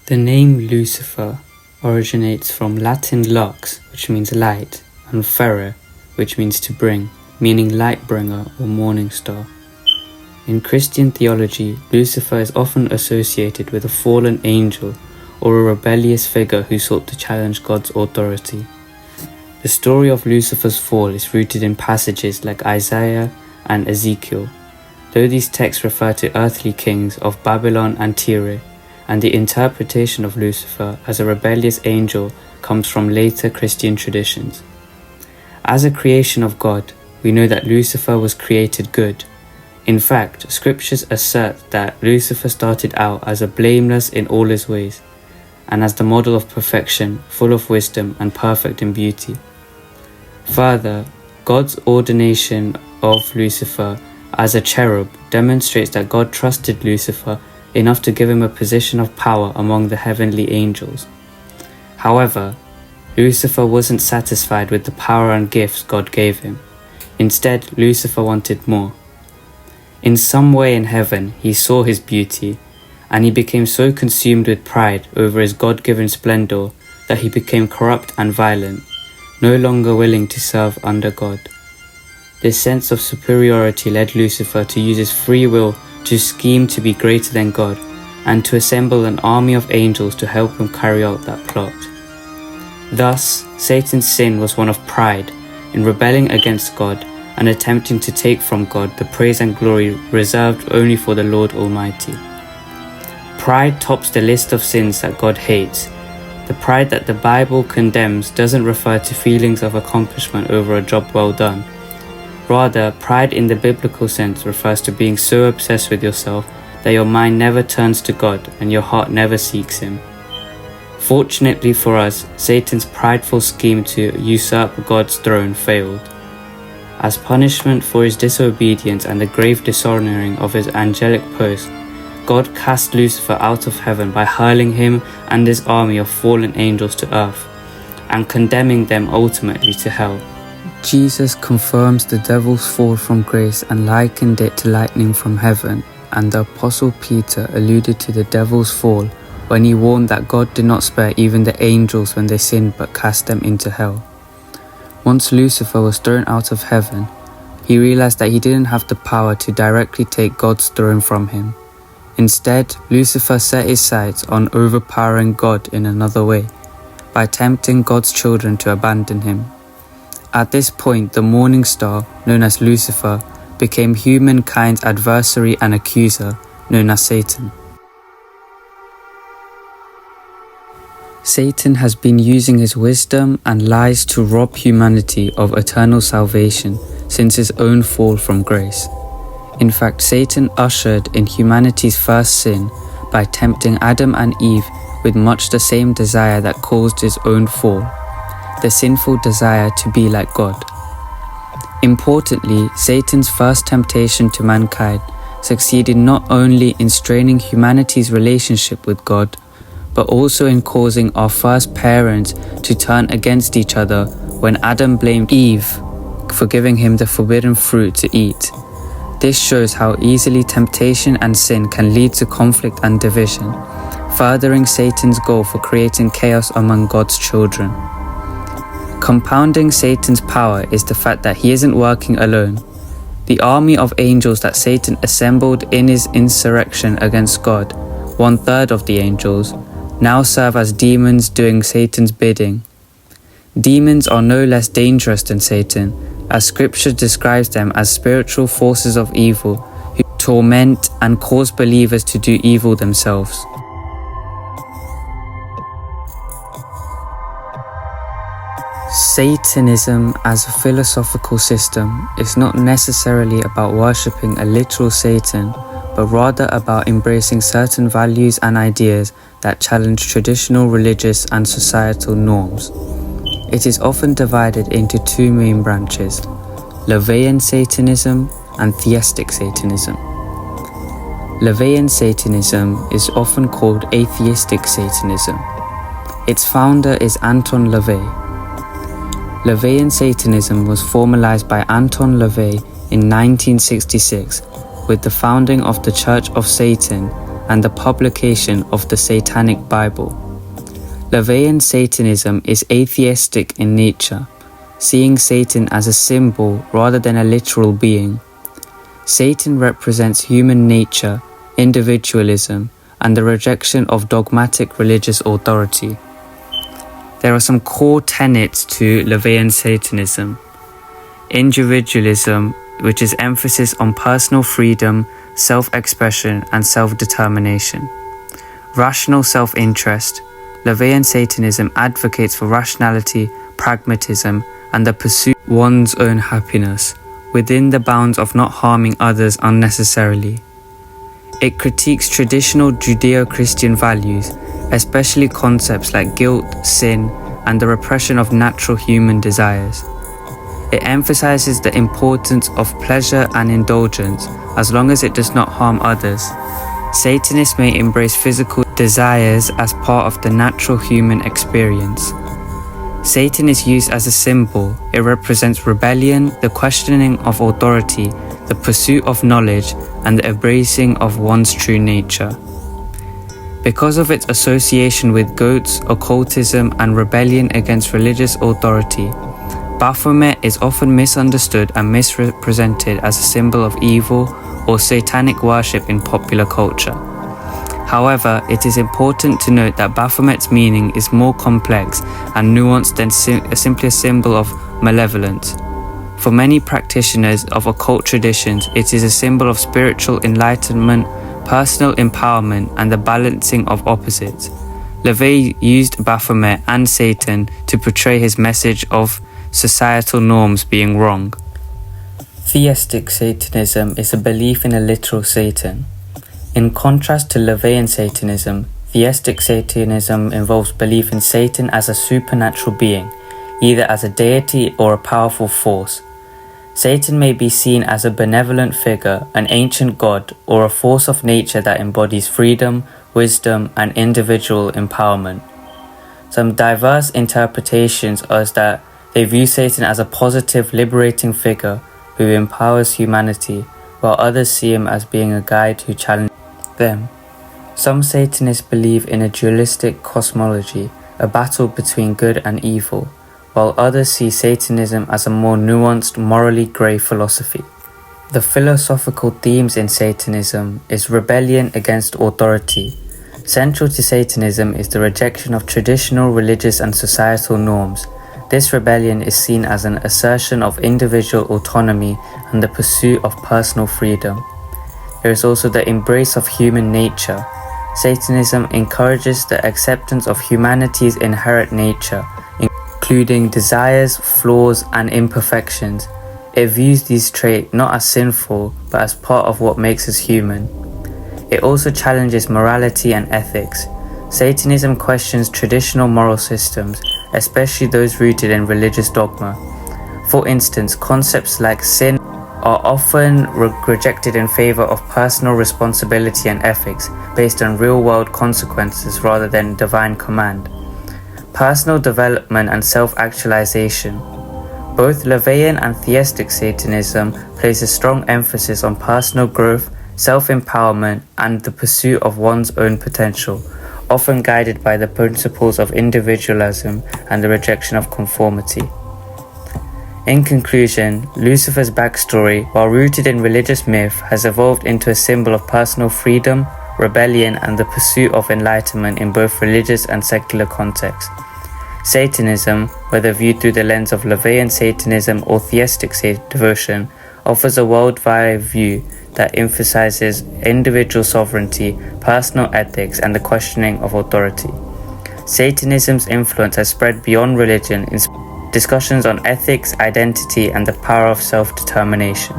The name Lucifer originates from Latin lux, which means light, and ferre, which means to bring, meaning light bringer or morning star. In Christian theology, Lucifer is often associated with a fallen angel or a rebellious figure who sought to challenge God's authority. The story of Lucifer's fall is rooted in passages like Isaiah and Ezekiel, though these texts refer to earthly kings of Babylon and Tyre, and the interpretation of Lucifer as a rebellious angel comes from later Christian traditions. As a creation of God, we know that Lucifer was created good. In fact, scriptures assert that Lucifer started out as a blameless in all his ways, and as the model of perfection, full of wisdom and perfect in beauty. Further, God's ordination of Lucifer as a cherub demonstrates that God trusted Lucifer enough to give him a position of power among the heavenly angels. However, Lucifer wasn't satisfied with the power and gifts God gave him. Instead, Lucifer wanted more. In some way in heaven, he saw his beauty, and he became so consumed with pride over his God-given splendor that he became corrupt and violent, no longer willing to serve under God. This sense of superiority led Lucifer to use his free will to scheme to be greater than God and to assemble an army of angels to help him carry out that plot. Thus, Satan's sin was one of pride in rebelling against God and attempting to take from God the praise and glory reserved only for the Lord Almighty. Pride tops the list of sins that God hates. The pride that the Bible condemns doesn't refer to feelings of accomplishment over a job well done. Rather, pride in the biblical sense refers to being so obsessed with yourself that your mind never turns to God and your heart never seeks Him. Fortunately for us, Satan's prideful scheme to usurp God's throne failed. As punishment for his disobedience and the grave dishonoring of his angelic post, God cast Lucifer out of heaven by hurling him and his army of fallen angels to earth, and condemning them ultimately to hell. Jesus confirms the devil's fall from grace and likened it to lightning from heaven, and the Apostle Peter alluded to the devil's fall when he warned that God did not spare even the angels when they sinned but cast them into hell. Once Lucifer was thrown out of heaven, he realized that he didn't have the power to directly take God's throne from him. Instead, Lucifer set his sights on overpowering God in another way, by tempting God's children to abandon him. At this point, the morning star, known as Lucifer, became humankind's adversary and accuser, known as Satan. Satan has been using his wisdom and lies to rob humanity of eternal salvation since his own fall from grace. In fact, Satan ushered in humanity's first sin by tempting Adam and Eve with much the same desire that caused his own fall, the sinful desire to be like God. Importantly, Satan's first temptation to mankind succeeded not only in straining humanity's relationship with God, but also in causing our first parents to turn against each other when Adam blamed Eve for giving him the forbidden fruit to eat. This shows how easily temptation and sin can lead to conflict and division, furthering Satan's goal for creating chaos among God's children. Compounding Satan's power is the fact that he isn't working alone. The army of angels that Satan assembled in his insurrection against God, 1/3 of the angels, now serve as demons doing Satan's bidding. Demons are no less dangerous than Satan, as Scripture describes them as spiritual forces of evil who torment and cause believers to do evil themselves. Satanism as a philosophical system is not necessarily about worshipping a literal Satan, but rather about embracing certain values and ideas that challenge traditional religious and societal norms. It is often divided into two main branches: LaVeyan Satanism and Theistic Satanism. LaVeyan Satanism is often called Atheistic Satanism. Its founder is Anton LaVey. LaVeyan Satanism was formalized by Anton LaVey in 1966 with the founding of the Church of Satan and the publication of the Satanic Bible. LaVeyan Satanism is atheistic in nature, seeing Satan as a symbol rather than a literal being. Satan represents human nature, individualism, and the rejection of dogmatic religious authority. There are some core tenets to LaVeyan Satanism. Individualism, which is emphasis on personal freedom, self-expression, and self-determination. Rational self-interest. LaVeyan Satanism advocates for rationality, pragmatism, and the pursuit of one's own happiness, within the bounds of not harming others unnecessarily. It critiques traditional Judeo-Christian values, especially concepts like guilt, sin, and the repression of natural human desires. It emphasizes the importance of pleasure and indulgence as long as it does not harm others. Satanists may embrace physical desires as part of the natural human experience. Satan is used as a symbol. It represents rebellion, the questioning of authority, the pursuit of knowledge, and the embracing of one's true nature. Because of its association with goats, occultism, and rebellion against religious authority, Baphomet is often misunderstood and misrepresented as a symbol of evil or satanic worship in popular culture. However, it is important to note that Baphomet's meaning is more complex and nuanced than simply a symbol of malevolence. For many practitioners of occult traditions, it is a symbol of spiritual enlightenment, personal empowerment, and the balancing of opposites. LaVeyan used Baphomet and Satan to portray his message of societal norms being wrong. Theistic Satanism is a belief in a literal Satan. In contrast to LaVeyan Satanism, theistic Satanism involves belief in Satan as a supernatural being, either as a deity or a powerful force. Satan may be seen as a benevolent figure, an ancient god, or a force of nature that embodies freedom, wisdom, and individual empowerment. Some diverse interpretations are that they view Satan as a positive, liberating figure who empowers humanity, while others see him as being a guide who challenges them. Some Satanists believe in a dualistic cosmology, a battle between good and evil, while others see Satanism as a more nuanced, morally grey philosophy. The philosophical themes in Satanism is rebellion against authority. Central to Satanism is the rejection of traditional religious and societal norms. This rebellion is seen as an assertion of individual autonomy and the pursuit of personal freedom. There is also the embrace of human nature. Satanism encourages the acceptance of humanity's inherent nature, including desires, flaws, and imperfections. It views these traits not as sinful, but as part of what makes us human. It also challenges morality and ethics. Satanism questions traditional moral systems, especially those rooted in religious dogma. For instance, concepts like sin are often rejected in favor of personal responsibility and ethics based on real-world consequences rather than divine command. Personal development and self-actualization. Both LaVeyan and theistic Satanism place a strong emphasis on personal growth, self-empowerment, and the pursuit of one's own potential, often guided by the principles of individualism and the rejection of conformity. In conclusion, Lucifer's backstory, while rooted in religious myth, has evolved into a symbol of personal freedom, rebellion, and the pursuit of enlightenment in both religious and secular contexts. Satanism, whether viewed through the lens of LaVeyan Satanism or theistic devotion, offers a worldwide view that emphasizes individual sovereignty, personal ethics, and the questioning of authority. Satanism's influence has spread beyond religion in discussions on ethics, identity, and the power of self-determination.